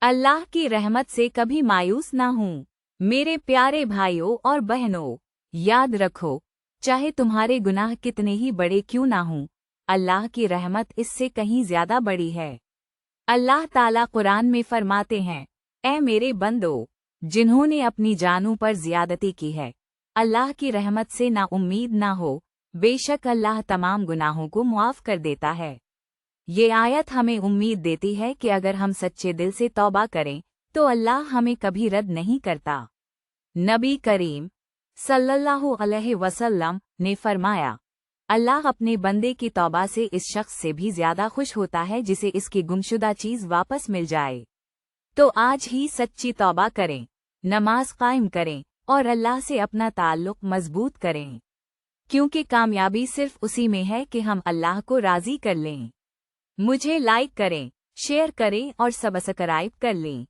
अल्लाह की रहमत से कभी मायूस ना हूँ। मेरे प्यारे भाइयों और बहनों, याद रखो, चाहे तुम्हारे गुनाह कितने ही बड़े क्यों ना हों, अल्लाह की रहमत इससे कहीं ज्यादा बड़ी है। अल्लाह ताला कुरान में फरमाते हैं, ऐ मेरे बंदो, जिन्होंने अपनी जानों पर ज्यादती की है, अल्लाह की रहमत से ना उम्मीद ना हो, बेशक अल्लाह तमाम गुनाहों को मुआफ कर देता है। ये आयत हमें उम्मीद देती है कि अगर हम सच्चे दिल से तौबा करें तो अल्लाह हमें कभी रद्द नहीं करता। नबी करीम सल्लल्लाहु अलैहि वसल्लम ने फरमाया, अल्लाह अपने बंदे की तौबा से इस शख्स से भी ज्यादा खुश होता है जिसे इसकी गुमशुदा चीज वापस मिल जाए। तो आज ही सच्ची तौबा करें, नमाज कायम करें और अल्लाह से अपना ताल्लुक मजबूत करें, क्योंकि कामयाबी सिर्फ उसी में है कि हम अल्लाह को राजी कर लें। मुझे लाइक करें, शेयर करें और सब्सक्राइब कर लें।